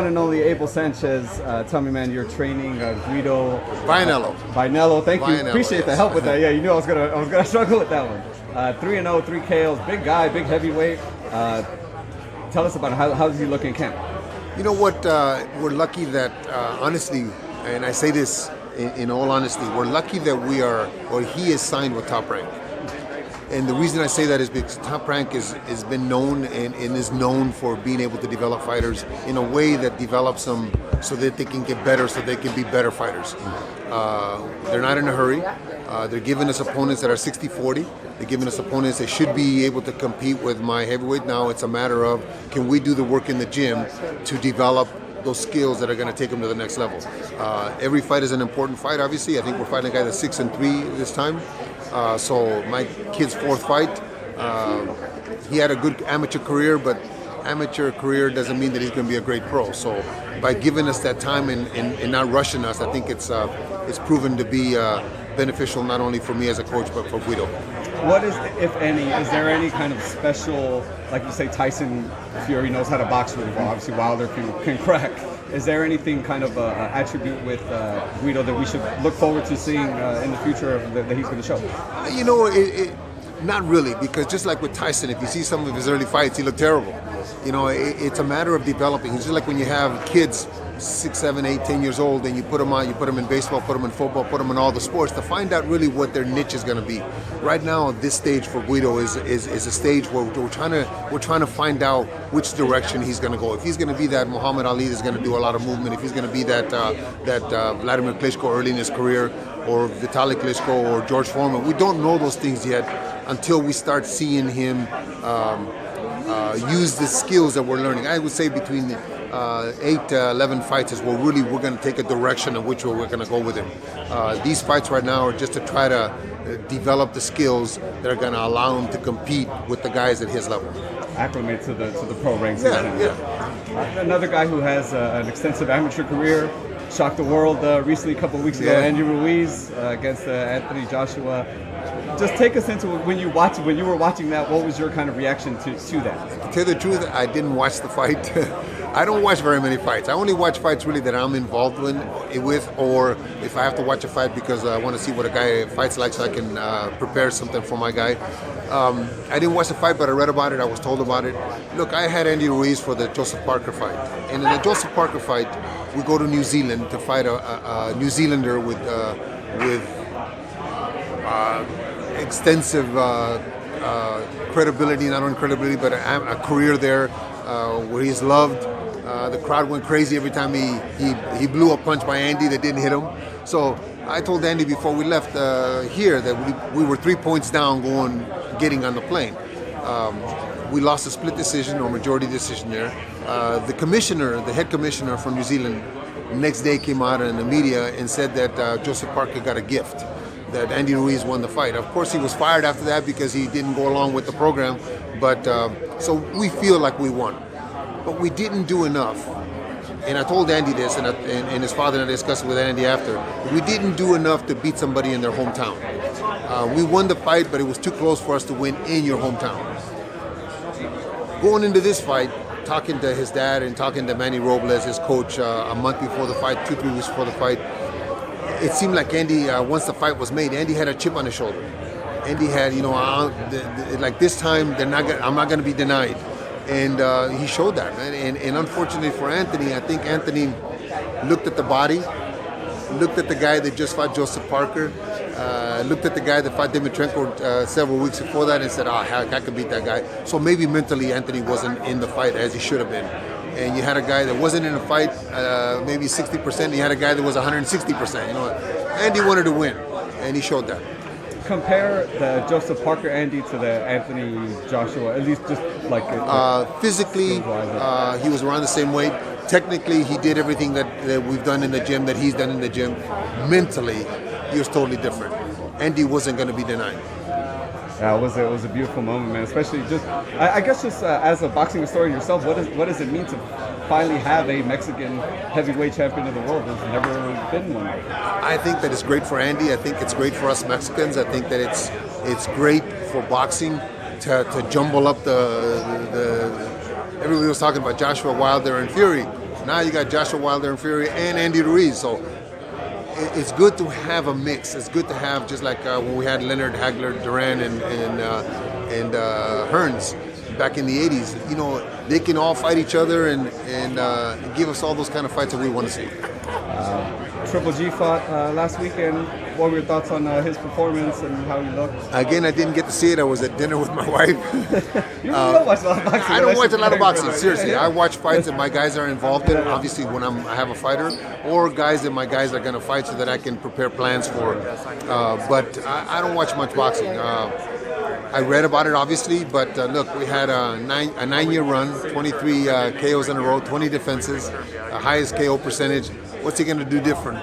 One and only Abel Sanchez. Tell me, man, you're training Guido Vinello. Vinello. Thank you. Vinello, Appreciate the yes. help with that. Yeah, you knew I was gonna struggle with that one. 3-0, 3 KOs. Big guy, big heavyweight. Tell us about how's he looking in camp? You know what? We're lucky that, honestly, and I say this in all honesty, we're lucky that he is signed with Top Rank. And the reason I say that is because Top Rank has been known and is known for being able to develop fighters in a way that develops them so that they can get better, so they can be better fighters. They're not in a hurry. They're giving us opponents that are 60-40. They're giving us opponents that should be able to compete with my heavyweight. Now it's a matter of, can we do the work in the gym to develop those skills that are going to take them to the next level. Every fight is an important fight, obviously. I think we're fighting a guy that's 6-3 this time. So my kid's fourth fight. He had a good amateur career, but amateur career doesn't mean that he's going to be a great pro. So by giving us that time and not rushing us, I think it's proven to be beneficial not only for me as a coach, but for Guido. What is, if any, is there any kind of special, like you say, Tyson Fury knows how to box really well. Obviously, Wilder can crack. Is there anything kind of attribute with Guido that we should look forward to seeing in the future that he's going to show? You know, not really, because just like with Tyson, if you see some of his early fights, he looked terrible. You know, it's a matter of developing. It's just like when you have kids 6, 7, 8, 10 years old, and you put them in baseball, put them in football, put them in all the sports to find out really what their niche is going to be. Right now, this stage for Guido is a stage where we're trying to find out which direction he's going to go. If he's going to be that Muhammad Ali that's going to do a lot of movement, if he's going to be that Vladimir Klitschko early in his career, or Vitaly Klitschko or George Foreman, we don't know those things yet until we start seeing him use the skills that we're learning. I would say between the 8 to 11 fights is where really we're going to take a direction of which way we're going to go with him. These fights right now are just to try to develop the skills that are going to allow him to compete with the guys at his level. Acclimate to the pro ranks. Yeah. Another guy who has an extensive amateur career, shocked the world recently, a couple of weeks ago, Andy Ruiz against Anthony Joshua. Just take us into when you were watching that. What was your kind of reaction to that? To tell you the truth, I didn't watch the fight. I don't watch very many fights. I only watch fights really that I'm involved with, or if I have to watch a fight because I want to see what a guy fights like, so I can prepare something for my guy. I didn't watch the fight, but I read about it. I was told about it. Look, I had Andy Ruiz for the Joseph Parker fight, and in the Joseph Parker fight, we go to New Zealand to fight a New Zealander with extensive credibility, not only credibility, but a career there where he's loved. The crowd went crazy every time he blew a punch by Andy that didn't hit him. So I told Andy before we left here that we were 3 points down getting on the plane. We lost a split decision or majority decision there. The head commissioner from New Zealand, next day came out in the media and said that Joseph Parker got a gift, that Andy Ruiz won the fight. Of course, he was fired after that because he didn't go along with the program. But so we feel like we won, but we didn't do enough. And I told Andy this, and his father, and I discussed it with Andy after. We didn't do enough to beat somebody in their hometown. We won the fight, but it was too close for us to win in your hometown. Going into this fight, talking to his dad and talking to Manny Robles, his coach, a month before the fight, 2-3 weeks before the fight, it seemed like Andy, once the fight was made, Andy had a chip on his shoulder. Andy had, like this time, I'm not going to be denied. And he showed that, man. And unfortunately for Anthony, I think Anthony looked at the body, looked at the guy that just fought Joseph Parker, looked at the guy that fought Dimitrenko several weeks before that and said, heck, I could beat that guy. So maybe mentally Anthony wasn't in the fight as he should have been. And you had a guy that wasn't in a fight, maybe 60%. You had a guy that was 160%. Andy wanted to win, and he showed that. Compare the Joseph Parker Andy to the Anthony Joshua, at least just like physically, he was around the same weight. Technically, he did everything that we've done in the gym, that he's done in the gym. Mentally, he was totally different. Andy wasn't going to be denied. Yeah, it was a beautiful moment, man. Especially just, I guess, just as a boxing historian yourself, what does it mean to finally have a Mexican heavyweight champion of the world? There's never been one. I think that it's great for Andy. I think it's great for us Mexicans. I think that it's great for boxing to jumble up the everybody was talking about Joshua, Wilder, and Fury. Now you got Joshua Wilder in Fury and Andy Ruiz. So it's good to have a mix. It's good to have, just like when we had Leonard, Hagler, Duran, and Hearns back in the 80s. You know, they can all fight each other and give us all those kind of fights that we want to see. Triple G fought last weekend. What were your thoughts on his performance and how he looked? Again, I didn't get to see it. I was at dinner with my wife. You don't watch a lot of boxing. I don't watch a lot of boxing, seriously. I watch fights that my guys are involved in, obviously when I have a fighter, or guys that my guys are going to fight so that I can prepare plans for. But I don't watch much boxing. I read about it, obviously, but look, we had a nine-year run, 23 KOs in a row, 20 defenses, highest KO percentage. What's he going to do different?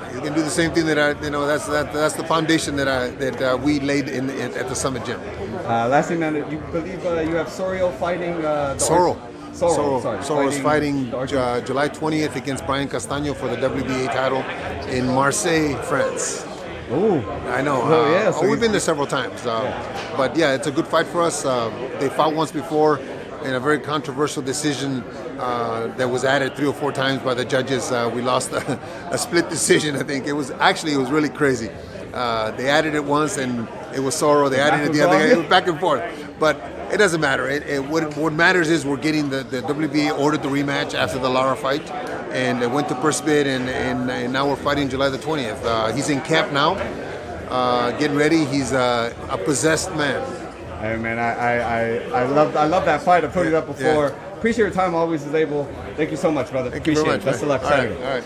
He's going to do the same thing that's the foundation that we laid at the Summit Gym. Last thing, man, you believe you have Sorio fighting Soro's fighting July 20th against Brian Castaño for the WBA title in Marseille, France. Ooh. I know. So we've been there several times. But yeah, it's a good fight for us. They fought once before in a very controversial decision that was added 3 or 4 times by the judges. We lost a split decision, I think. It was really crazy. They added it once and it was Soro. They added it the other day. It was back and forth. But it doesn't matter. What matters is we're getting the WBA ordered the rematch after the Lara fight. And it went to first bid, and now we're fighting July the 20th. He's in camp now, getting ready. He's a possessed man. Hey man, I love that fight. I put it up before. Yeah. Appreciate your time. Always is able. Thank you so much, brother. Thank you very much. Best of luck. All right.